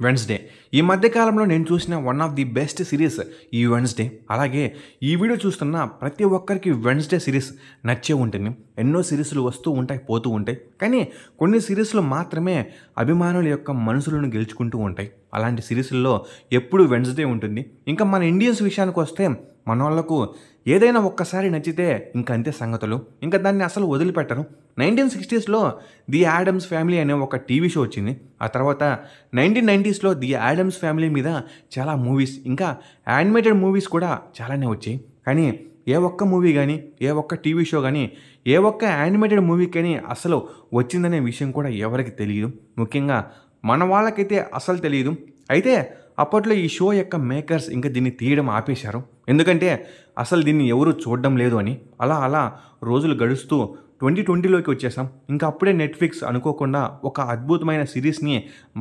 Wednesday. ఈ మధ్య కాలంలో నేను చూసిన one of the best series ఈ వెన్స్‌డే. అలాగే ఈ వీడియో చూస్తున్న ప్రతి ఒక్కరికి వెన్స్‌డే సీరీస్ నచ్చే ఉంటుంది. ఎన్నో సీరీస్‌లు వస్తూ ఉంటాయి, పోతూ ఉంటాయి. కానీ కొన్ని సీరీస్‌లు మాత్రమే అభిమానుల యొక్క మనసులను గెలుచుకుంటూ ఉంటాయి. అలాంటి సీరీస్‌ల్లో ఎప్పుడు వెన్స్‌డే ఉంటుంది. ఇంకా మన ఇండియన్స్ విషయానికొస్తే మనోళ్ళకు ఏదైనా ఒక్కసారి నచ్చితే ఇంక అంతే సంగతులు. ఇంకా దాన్ని అసలు వదిలిపెట్టరు. 1960స్‌లో ది యాడమ్స్ ఫ్యామిలీ అనే ఒక టీవీ షో వచ్చింది. ఆ తర్వాత 1990స్‌లో ది యాడమ్స్ ఫ్యామిలీ మీద చాలా మూవీస్, ఇంకా యానిమేటెడ్ మూవీస్ కూడా చాలానే వచ్చాయి. కానీ ఏ ఒక్క మూవీ గానీ, ఏ ఒక్క టీవీ షో గానీ, ఏ ఒక్క యానిమేటెడ్ మూవీ కానీ అసలు వచ్చిందనే విషయం కూడా ఎవరికీ తెలీదు. ముఖ్యంగా మన వాళ్ళకైతే అసలు తెలీదు. అయితే అప్పట్లో ఈ షో యొక్క మేకర్స్ ఇంకా దీన్ని తీయడం ఆపేశారు. ఎందుకంటే అసలు దీన్ని ఎవరు చూడడం లేదు అని. అలా రోజులు గడుస్తూ 2020లోకి వచ్చేసాం. ఇంకా అప్పుడే నెట్‌ఫ్లిక్స్ అనుకోకుండా ఒక అద్భుతమైన సిరీస్‌ని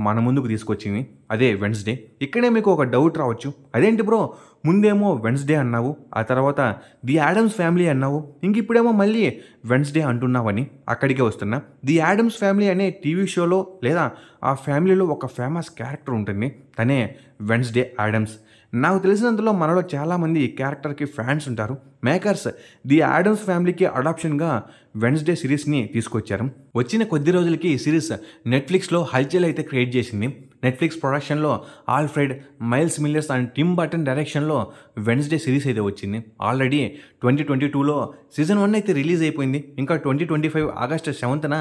మన ముందుకు తీసుకొచ్చింది. అదే వెన్స్‌డే. ఇక్కడే మీకు ఒక డౌట్ రావచ్చు. అదేంటి బ్రో, ముందేమో వెన్స్‌డే అన్నావు, ఆ తర్వాత ది యాడమ్స్ ఫ్యామిలీ అన్నావు, ఇంక ఇప్పుడేమో మళ్ళీ వెన్స్‌డే అంటున్నావని అక్కడికే వస్తున్నా. ది యాడమ్స్ ఫ్యామిలీ అనే టీవీ షోలో లేదా ఆ ఫ్యామిలీలో ఒక ఫేమస్ క్యారెక్టర్ ఉంటుంది. తనే వెన్స్‌డే యాడమ్స్. నాకు తెలిసినంతలో మనలో చాలామంది ఈ క్యారెక్టర్కి ఫ్యాన్స్ ఉంటారు. మేకర్స్ ది యాడమ్స్ ఫ్యామిలీకి అడాప్షన్గా వెన్స్‌డే సిరీస్ని తీసుకొచ్చారు. వచ్చిన కొద్ది రోజులకి ఈ సిరీస్ నెట్‌ఫ్లిక్స్‌లో హల్చల్ అయితే క్రియేట్ చేసింది. నెట్‌ఫ్లిక్స్ ప్రొడక్షన్లో Alfred, Miles Millers and Tim Burton డైరెక్షన్లో వెన్స్‌డే సిరీస్ అయితే వచ్చింది. ఆల్రెడీ 2022లో సీజన్ 1 అయితే రిలీజ్ అయిపోయింది. ఇంకా 2025 ఆగస్టు 7న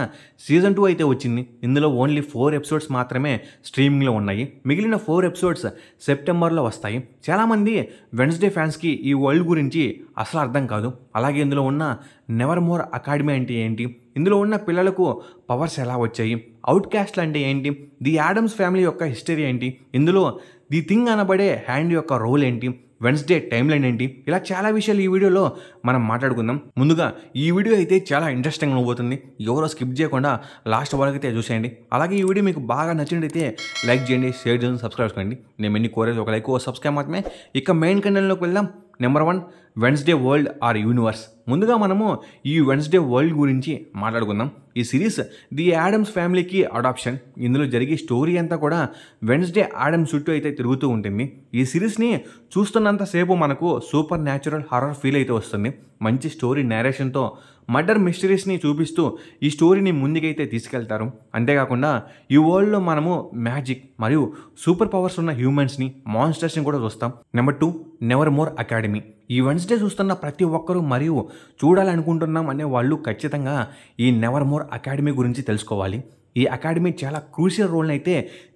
సీజన్ 2 అయితే వచ్చింది. ఇందులో ఓన్లీ 4 ఎపిసోడ్స్ మాత్రమే స్ట్రీమింగ్లో ఉన్నాయి. మిగిలిన 4 ఎపిసోడ్స్ సెప్టెంబర్లో వస్తాయి. చాలామంది వెన్స్‌డే ఫ్యాన్స్కి ఈ వరల్డ్ గురించి అసలు అర్థం కాదు. అలాగే ఇందులో ఉన్న నెవర్ మోర్ అకాడమీ అంటే ఏంటి, ఇందులో ఉన్న పిల్లలకు పవర్స్ ఎలా వచ్చాయి, అవుట్ క్యాస్ట్లు అంటే ఏంటి, ది యాడమ్స్ ఫ్యామిలీ యొక్క హిస్టరీ ఏంటి, ఇందులో ది థింగ్ అనబడే హ్యాండ్ యొక్క రోల్ ఏంటి, వెన్స్‌డే టైమ్ లైన్ ఏంటి, ఇలా చాలా విషయాలు ఈ వీడియోలో మనం మాట్లాడుకుందాం. ముందుగా ఈ వీడియో అయితే చాలా ఇంట్రెస్టింగ్ ఉండబోతుంది. ఎవరో స్కిప్ చేయకుండా లాస్ట్ వరకు అయితే చూసేయండి. అలాగే ఈ వీడియో మీకు బాగా నచ్చినట్టయితే లైక్ చేయండి, షేర్ చేయండి, సబ్స్క్రైబ్ చేసుకోండి. నేను ఎన్ని కోరేది ఒక లైక్, ఓ సబ్స్క్రైబ్ మాత్రమే. ఇక మెయిన్ కంటెంట్లోకి వెళ్దాం. Number 1, Wednesday world or universe. ముందుగా మనము ఈ వెన్స్‌డే వరల్డ్ గురించి మాట్లాడుకుందాం. ఈ సిరీస్ ది యాడమ్స్ ఫ్యామిలీకి అడాప్షన్. ఇందులో జరిగే స్టోరీ అంతా కూడా వెన్స్‌డే యాడమ్స్ చుట్టూ అయితే తిరుగుతూ ఉంటుంది. ఈ సిరీస్ని చూస్తున్నంతసేపు మనకు సూపర్ న్యాచురల్ హారర్ ఫీల్ అయితే వస్తుంది. మంచి స్టోరీ నేరేషన్తో మర్డర్ మిస్టరీస్ని చూపిస్తూ ఈ స్టోరీని ముందుకైతే తీసుకెళ్తారు. అంతేకాకుండా ఈ వరల్డ్లో మనము మ్యాజిక్ మరియు సూపర్ పవర్స్ ఉన్న హ్యూమన్స్ని, మాన్స్టర్స్ని కూడా చూస్తాం. Number 2, never more academy. ఈ వెన్స్‌డే చూస్తున్న ప్రతి ఒక్కరూ మరియు చూడాలనుకుంటున్నాం అనే వాళ్ళు ఖచ్చితంగా ఈ నెవర్ మోర్ అకాడమీ గురించి తెలుసుకోవాలి. ఈ అకాడమీ చాలా క్రూషియల్ రోల్ని అయితే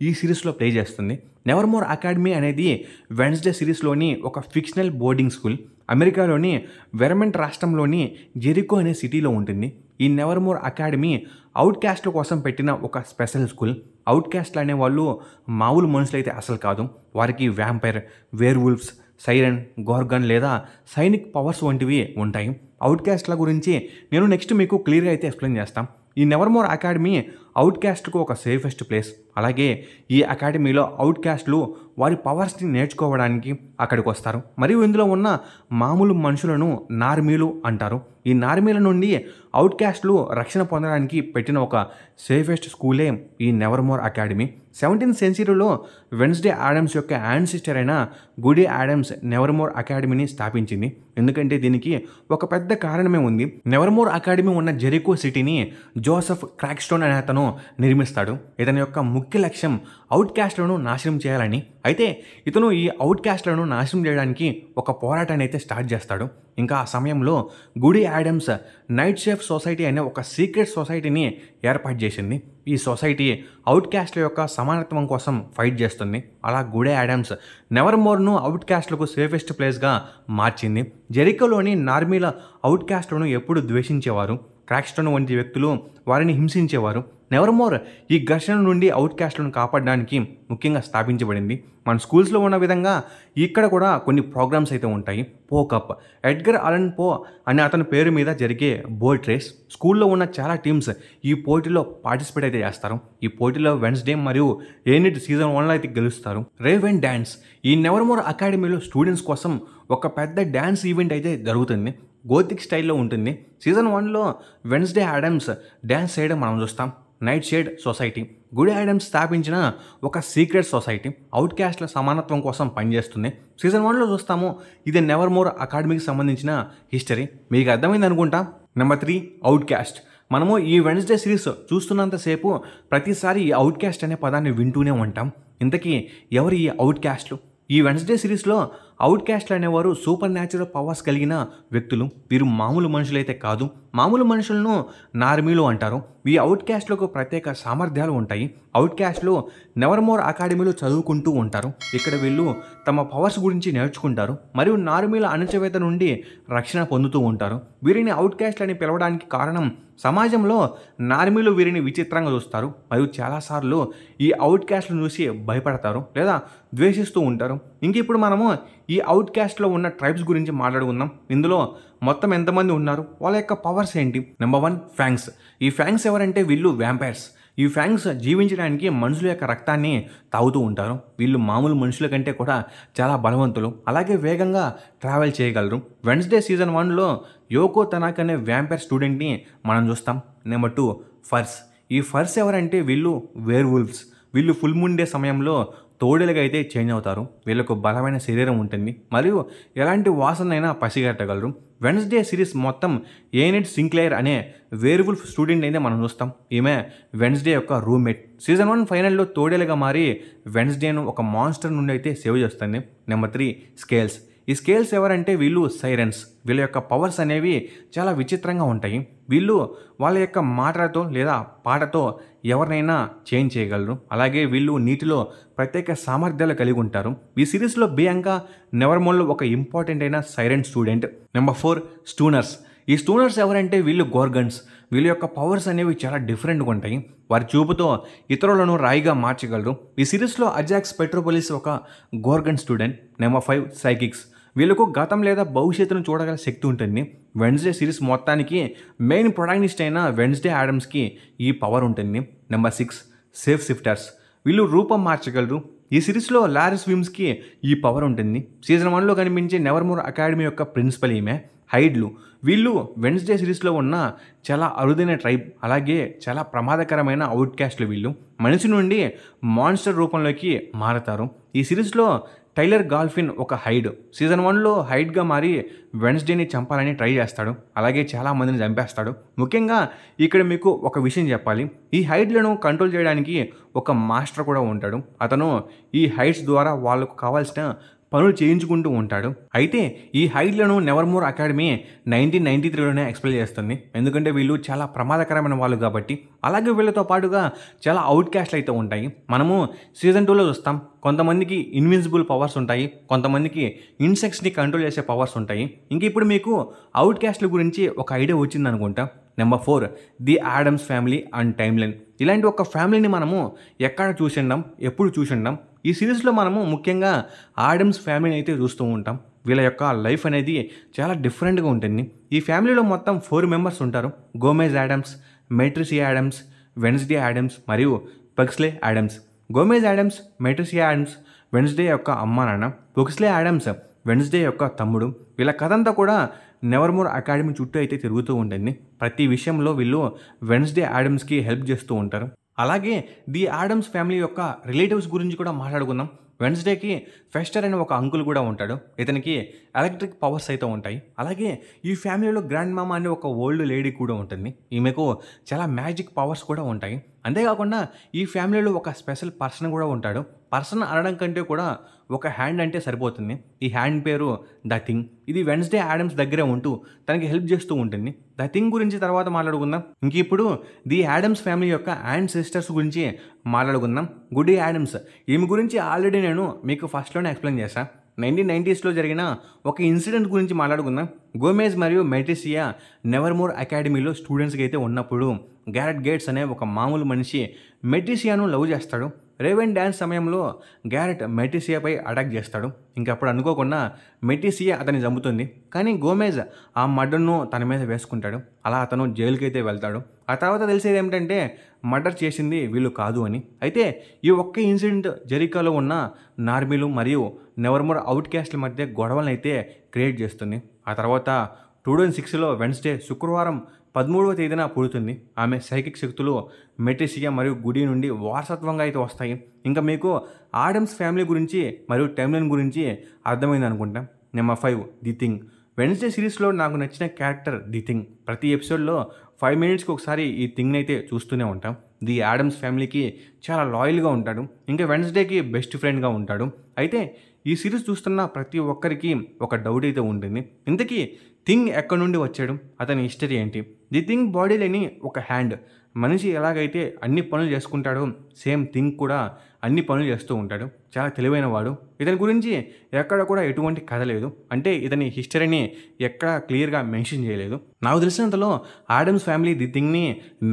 ఈ సిరీస్లో ప్లే చేస్తుంది. నెవర్ మోర్ అకాడమీ అనేది వెన్స్‌డే సిరీస్లోని ఒక ఫిక్షనల్ బోర్డింగ్ స్కూల్. అమెరికాలోని వెర్మంట్ రాష్ట్రంలోని జెరికో అనే సిటీలో ఉంటుంది. ఈ నెవర్ మోర్ అకాడమీ అవుట్ క్యాస్ట్ల కోసం పెట్టిన ఒక స్పెషల్ స్కూల్. అవుట్ క్యాస్ట్లు అనేవాళ్ళు మామూలు మనుషులు అయితే అసలు కాదు. వారికి వ్యాంపైర్, వేర్ వుల్ఫ్స్, సైరన్, గోర్గన్ లేదా సైనిక్ పవర్స్ వంటివి ఉంటాయి. అవుట్ క్యాస్ట్ల గురించి నేను నెక్స్ట్ మీకు క్లియర్గా అయితే ఎక్స్ప్లెయిన్ చేస్తాను. ఈ నెవర్ మోర్ అకాడమీ అవుట్ క్యాస్ట్కు ఒక సేఫెస్ట్ ప్లేస్. అలాగే ఈ అకాడమీలో అవుట్ క్యాస్ట్లు వారి పవర్స్ని నేర్చుకోవడానికి అక్కడికి వస్తారు. మరియు ఇందులో ఉన్న మామూలు మనుషులను నార్మీలు అంటారు. ఈ నార్మీల నుండి అవుట్ క్యాస్ట్లు రక్షణ పొందడానికి పెట్టిన ఒక సేఫెస్ట్ స్కూలే ఈ నెవర్ మోర్ అకాడమీ. 17th సెంచరీలో వెన్స్‌డే యాడమ్స్ యొక్క యాన్సిస్టర్ అయిన గుడీ యాడమ్స్ నెవర్ మోర్ అకాడమీని స్థాపించింది. ఎందుకంటే దీనికి ఒక పెద్ద కారణమే ఉంది. నెవర్ మోర్ అకాడమీ ఉన్న జెరికో సిటీని జోసెఫ్ క్రాక్స్టోన్ అనే అతను నిర్మిస్తాడు. ఇతని యొక్క ముఖ్య లక్ష్యం అవుట్ క్యాస్ట్లను నాశనం చేయాలని. అయితే ఇతను ఈ అవుట్ క్యాస్ట్లను నాశనం చేయడానికి ఒక పోరాటాన్ని అయితే స్టార్ట్ చేస్తాడు. ఇంకా ఆ సమయంలో goodie Adams night chef society అనే ఒక సీక్రెట్ సొసైటీని ఏర్పాటు చేసింది. ఈ సొసైటీ అవుట్ క్యాస్ట్ల యొక్క సమానత్వం కోసం ఫైట్ చేస్తుంది. అలా గుడీ యాడమ్స్ నెవర్ మోర్ను అవుట్ క్యాస్ట్లకు సేఫెస్ట్ ప్లేస్గా మార్చింది. జెరికోలోని నార్మీల అవుట్ క్యాస్ట్లను ఎప్పుడు ద్వేషించేవారు. క్రాక్స్టోన్ వంటి వ్యక్తులు వారిని హింసించేవారు. నెవర్ మోర్ ఈ ఘర్షణ నుండి అవుట్ క్యాస్ట్లను కాపాడడానికి ముఖ్యంగా స్థాపించబడింది. మన స్కూల్స్లో ఉన్న విధంగా ఇక్కడ కూడా కొన్ని ప్రోగ్రామ్స్ అయితే ఉంటాయి. పో కప్, ఎడ్గర్ అలన్ పో అనే అతని పేరు మీద జరిగే బోట్ రేస్. స్కూల్లో ఉన్న చాలా టీమ్స్ ఈ పోటీలో పార్టిసిపేట్ అయితే చేస్తారు. ఈ పోటీలో వెన్స్‌డే మరియు ఏనిట్ సీజన్ 1లో అయితే గెలుస్తారు. Rave and dance. ఈ నెవర్ మోర్ అకాడమీలో స్టూడెంట్స్ కోసం ఒక పెద్ద డ్యాన్స్ ఈవెంట్ అయితే జరుగుతుంది. గోతిక్ స్టైల్లో ఉంటుంది. సీజన్ 1లో వెన్స్‌డే యాడమ్స్ డ్యాన్స్ చేయడం మనం చూస్తాం. Night shade society. గుడి యాడమ్స్ స్థాపించిన ఒక సీక్రెట్ సొసైటీ అవుట్ క్యాస్ట్ల సమానత్వం కోసం పనిచేస్తుంది. సీజన్ 1లో చూస్తాము. ఇది నెవర్ మోర్ అకాడమీకి సంబంధించిన హిస్టరీ. మీకు అర్థమైంది అనుకుంటా. Number 3 out caste. మనము ఈ వెన్స్డే సిరీస్ చూస్తున్నంతసేపు ప్రతిసారి ఈ అవుట్ క్యాస్ట్ అనే పదాన్ని వింటూనే ఉంటాం. ఇంతకీ ఎవరు ఈ అవుట్ క్యాస్ట్లు? ఈ వెన్స్డే సిరీస్లో అవుట్ క్యాస్ట్లు అనేవారు సూపర్ న్యాచురల్ పవర్స్ కలిగిన వ్యక్తులు. వీరు మామూలు మనుషులైతే కాదు. మామూలు మనుషులను నార్మీలు అంటారు. ఈ అవుట్ క్యాస్ట్లకు ప్రత్యేక సామర్థ్యాలు ఉంటాయి. అవుట్ క్యాస్ట్లు నెవర్ మోర్ అకాడమీలో చదువుకుంటూ ఉంటారు. ఇక్కడ వీళ్ళు తమ పవర్స్ గురించి నేర్చుకుంటారు మరియు నార్మీల అణచివేత నుండి రక్షణ పొందుతూ ఉంటారు. వీరిని అవుట్ క్యాస్ట్లు అని పిలవడానికి కారణం సమాజంలో నార్మీలు వీరిని విచిత్రంగా చూస్తారు మరియు చాలాసార్లు ఈ అవుట్ క్యాస్ట్లను చూసి భయపడతారు లేదా ద్వేషిస్తూ ఉంటారు. ఇంక ఇప్పుడు మనము ఈ అవుట్ క్యాస్ట్లో ఉన్న ట్రైబ్స్ గురించి మాట్లాడుకుందాం. ఇందులో మొత్తం ఎంతమంది ఉన్నారు, వాళ్ళ యొక్క పవర్స్ ఏంటి? Number 1 fangs. ఈ ఫ్యాంగ్స్ ఎవరంటే వీళ్ళు వ్యాంపైర్స్. ఈ ఫ్యాంగ్స్ జీవించడానికి మనుషుల యొక్క రక్తాన్ని తాగుతూ ఉంటారు. వీళ్ళు మామూలు మనుషుల కంటే కూడా చాలా బలవంతులు, అలాగే వేగంగా ట్రావెల్ చేయగలరు. వెన్స్డే సీజన్ 1లో యోకో తనాక్ అనే వ్యాంపైర్ స్టూడెంట్ని మనం చూస్తాం. నెంబర్ 2 ఫర్స్. ఈ ఫర్స్ ఎవరంటే వీళ్ళు వేర్ వుల్ఫ్స్. వీళ్ళు ఫుల్ మూన్ డే సమయంలో తోడేలుగా అయితే చేంజ్ అవుతారు. వీళ్ళకు బలమైన శరీరం ఉంటుంది మరియు ఎలాంటి వాసనైనా పసిగట్టగలరు. వెన్స్డే సిరీస్ మొత్తం ఏనిడ్ సింక్లేర్ అనే వేర్వుల్ఫ్ స్టూడెంట్ అయితే మనం చూస్తాం. ఈమె వెన్స్డే యొక్క రూమ్మేట్. సీజన్ 1 ఫైనల్లో తోడేలుగా మారి వెన్స్డేను ఒక మాన్స్టర్ నుండి అయితే సేవ్ చేస్తుంది. Number 3 scales. ఈ స్కేల్స్ ఎవరంటే వీళ్ళు సైరన్స్. వీళ్ళ యొక్క పవర్స్ అనేవి చాలా విచిత్రంగా ఉంటాయి. వీళ్ళు వాళ్ళ యొక్క మాటలతో లేదా పాటతో ఎవరినైనా చేంజ్ చేయగలరు. అలాగే వీళ్ళు నీటిలో ప్రత్యేక సామర్థ్యాలు కలిగి ఉంటారు. ఈ సిరీస్లో బియాంకా నెవర్మోర్లో ఒక ఇంపార్టెంట్ అయిన సైరన్ స్టూడెంట్. నెంబర్ 4 స్టూనర్స్. ఈ స్టూనర్స్ ఎవరంటే వీళ్ళు గోర్గన్స్. వీళ్ళ యొక్క పవర్స్ అనేవి చాలా డిఫరెంట్గా ఉంటాయి. వారి చూపుతో ఇతరులను రాయిగా మార్చగలరు. ఈ సిరీస్లో అజాక్స్ పెట్రోపోలిస్ ఒక గోర్గన్ స్టూడెంట్. నెంబర్ 5 సైకిక్స్. వీళ్ళకు గతం లేదా భవిష్యత్తును చూడగల శక్తి ఉంటుంది. వెన్స్డే సిరీస్ మొత్తానికి మెయిన్ ప్రొటాగనిస్ట్ అయిన వెన్స్డే యాడమ్స్కి ఈ పవర్ ఉంటుంది. Number 6 safe shifters. వీళ్ళు రూపం మార్చగలరు. ఈ సిరీస్లో లారిస్ విమ్స్కి ఈ పవర్ ఉంటుంది. సీజన్ 1లో కనిపించే నెవర్మోర్ అకాడమీ యొక్క ప్రిన్సిపల్ ఈమె. హైడ్లు. వీళ్ళు వెన్స్డే సిరీస్లో ఉన్న చాలా అరుదైన ట్రైబ్, అలాగే చాలా ప్రమాదకరమైన అవుట్ క్యాస్ట్లు. వీళ్ళు మనిషి నుండి మాన్స్టర్ రూపంలోకి మారతారు. ఈ సిరీస్లో టైలర్ గాల్ఫిన్ ఒక హైడ్. సీజన్ 1లో హైడ్గా మారి వెన్స్డేని చంపాలని ట్రై చేస్తాడు, అలాగే చాలామందిని చంపేస్తాడు. ముఖ్యంగా ఇక్కడ మీకు ఒక విషయం చెప్పాలి. ఈ హైడ్లను కంట్రోల్ చేయడానికి ఒక మాస్టర్ కూడా ఉంటాడు. అతను ఈ హైడ్స్ ద్వారా వాళ్ళకు కావాల్సిన పనులు చేయించుకుంటూ ఉంటాడు. అయితే ఈ హైడ్లను నెవర్మోర్ అకాడమీ 1993లోనే ఎక్స్ప్లెయిన్ చేస్తుంది. ఎందుకంటే వీళ్ళు చాలా ప్రమాదకరమైన వాళ్ళు కాబట్టి. అలాగే వీళ్ళతో పాటుగా చాలా అవుట్ క్యాస్ట్లు అయితే ఉంటాయి. మనము సీజన్ 2లో చూస్తాం. కొంతమందికి ఇన్విన్సిబుల్ పవర్స్ ఉంటాయి, కొంతమందికి ఇన్సెక్ట్స్ని కంట్రోల్ చేసే పవర్స్ ఉంటాయి. ఇంక ఇప్పుడు మీకు అవుట్ క్యాస్ట్ల గురించి ఒక ఐడియా వచ్చింది అనుకుంటా. Number 4 the Adams family and time line. ఇలాంటి ఒక ఫ్యామిలీని మనము ఎక్కడ చూసిండాం, ఎప్పుడు చూసిండాం? ఈ సిరీస్లో మనము ముఖ్యంగా ఆడమ్స్ ఫ్యామిలీని అయితే చూస్తూ ఉంటాం. వీళ్ళ యొక్క లైఫ్ అనేది చాలా డిఫరెంట్గా ఉంటుంది. ఈ ఫ్యామిలీలో మొత్తం 4 మెంబర్స్ ఉంటారు. Gomez Addams, Morticia Addams, Wednesday Addams మరియు Pugsley Addams. Gomez Addams, Morticia Addams Wednesday యొక్క అమ్మ నాన్న. పగ్స్లే యాడమ్స్ వెన్స్డే యొక్క తమ్ముడు. వీళ్ళ కథ అంతా కూడా నెవర్మోర్ అకాడమీ చుట్టూ అయితే తిరుగుతూ ఉంటుంది. ప్రతి విషయంలో వీళ్ళు వెన్స్డే యాడమ్స్కి హెల్ప్ చేస్తూ ఉంటారు. అలాగే ది యాడమ్స్ ఫ్యామిలీ యొక్క రిలేటివ్స్ గురించి కూడా మాట్లాడుకుందాం. వెన్స్డేకి ఫెస్టర్ అనే ఒక అంకుల్ కూడా ఉంటాడు. ఇతనికి ఎలక్ట్రిక్ పవర్స్ అయితే ఉంటాయి. అలాగే ఈ ఫ్యామిలీలో గ్రాండ్ మామా అనే ఒక ఓల్డ్ లేడీ కూడా ఉంటుంది. ఈమెకు చాలా మ్యాజిక్ పవర్స్ కూడా ఉంటాయి. అంతేకాకుండా ఈ ఫ్యామిలీలో ఒక స్పెషల్ పర్సన్ కూడా ఉంటాడు. పర్సన్ అనడం కంటే కూడా ఒక హ్యాండ్ అంటే సరిపోతుంది. ఈ హ్యాండ్ పేరు ద థింగ్. ఇది వెన్స్డే యాడమ్స్ దగ్గరే ఉంటూ తనకి హెల్ప్ చేస్తూ ఉంటుంది. ద థింగ్ గురించి తర్వాత మాట్లాడుకుందాం. ఇంక ఇప్పుడు ది యాడమ్స్ ఫ్యామిలీ యొక్క యాన్సెస్టర్స్ గురించి మాట్లాడుకుందాం. గుడి యాడమ్స్. ఈమె గురించి ఆల్రెడీ నేను మీకు ఫస్ట్లోనే ఎక్స్ప్లెయిన్ చేశాను. 1990స్లో జరిగిన ఒక ఇన్సిడెంట్ గురించి మాట్లాడుకుందాం. గోమెజ్ మరియు మెట్రిసియా నెవర్మోర్ అకాడమీలో స్టూడెంట్స్కి అయితే ఉన్నప్పుడు గ్యారెట్ గేట్స్ అనే ఒక మామూలు మనిషి మెట్రిసియాను లవ్ చేస్తాడు. రేవెన్ డ్యాన్స్ సమయంలో గ్యారెట్ మెట్రిసియాపై అటాక్ చేస్తాడు. ఇంకప్పుడు అనుకోకుండా మెట్రిసియా అతన్ని చంపుతుంది. కానీ గోమెజ్ ఆ మర్డర్ను తన మీద వేసుకుంటాడు. అలా అతను జైలుకి అయితే వెళ్తాడు. ఆ తర్వాత తెలిసేది ఏమిటంటే మర్డర్ చేసింది వీళ్ళు కాదు అని. అయితే ఈ ఒక్క ఇన్సిడెంట్ జెరికాలో ఉన్న నార్మీలు మరియు నెవర్మోర్ అవుట్ క్యాస్ట్ల మధ్య గొడవలను అయితే క్రియేట్ చేస్తుంది. ఆ తర్వాత 2006లో వెన్స్డే శుక్రవారం 13వ తేదీన పుడుతుంది. ఆమె సైకిక్ శక్తులు మెట్రిసియా మరియు గుడి నుండి వారసత్వంగా అయితే వస్తాయి. ఇంకా మీకు ఆడమ్స్ ఫ్యామిలీ గురించి మరియు టైమ్లైన్ గురించి అర్థమైంది అనుకుంటా. Number 5 the thing. వెడ్నెస్డే సిరీస్లో నాకు నచ్చిన క్యారెక్టర్ ది థింగ్. ప్రతి ఎపిసోడ్లో 5 మినిట్స్కి ఒకసారి ఈ థింగ్ని అయితే చూస్తూనే ఉంటాం. ది ఆడమ్స్ ఫ్యామిలీకి చాలా లాయల్గా ఉంటాడు. ఇంకా వెడ్నెస్డేకి బెస్ట్ ఫ్రెండ్గా ఉంటాడు. అయితే ఈ సిరీస్ చూస్తున్న ప్రతి ఒక్కరికి ఒక డౌట్ అయితే ఉంటుంది. ఇంతకీ థింగ్ ఎక్కడి నుండి వచ్చాడు, అతని హిస్టరీ ఏంటి? ది థింగ్ బాడీ లేని ఒక హ్యాండ్. మనిషి ఎలాగైతే అన్ని పనులు చేసుకుంటాడో సేమ్ థింగ్ కూడా అన్ని పనులు చేస్తూ ఉంటాడు. చాలా తెలివైన వాడు. ఇతని గురించి ఎక్కడ కూడా ఎటువంటి కథ లేదు. అంటే ఇతని హిస్టరీని ఎక్కడ క్లియర్గా మెన్షన్ చేయలేదు. నాకు తెలిసినంతలో ఆడమ్స్ ఫ్యామిలీ ది థింగ్ని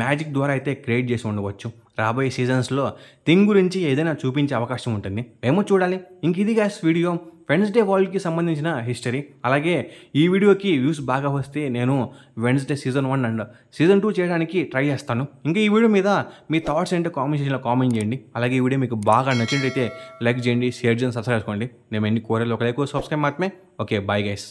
మ్యాజిక్ ద్వారా అయితే క్రియేట్ చేసి ఉండవచ్చు. రాబోయే సీజన్స్లో థింగ్ గురించి ఏదైనా చూపించే అవకాశం ఉంటుంది. ఏమో చూడాలి. ఇంక ఇది గ్యాస్ వీడియో వెడ్నెస్డే వరల్డ్కి సంబంధించిన హిస్టరీ. అలాగే ఈ వీడియోకి వ్యూస్ బాగా వస్తే నేను వెడ్నెస్డే సీజన్ 1 అండ్ సీజన్ 2 చేయడానికి ట్రై చేస్తాను. ఇంకా ఈ వీడియో మీద మీ థాట్స్ ఏంటో కామెంట్ సెక్షన్లో కామెంట్ చేయండి. అలాగే ఈ వీడియో మీకు బాగా నచ్చినట్లయితే లైక్ చేయండి, షేర్ చేయండి, సబ్స్క్రైబ్ చేసుకోండి. నేను ఎన్ని కోరేలో ఒక లైక్ సబ్స్క్రైబ్ మాత్రమే. Okay, bye guys.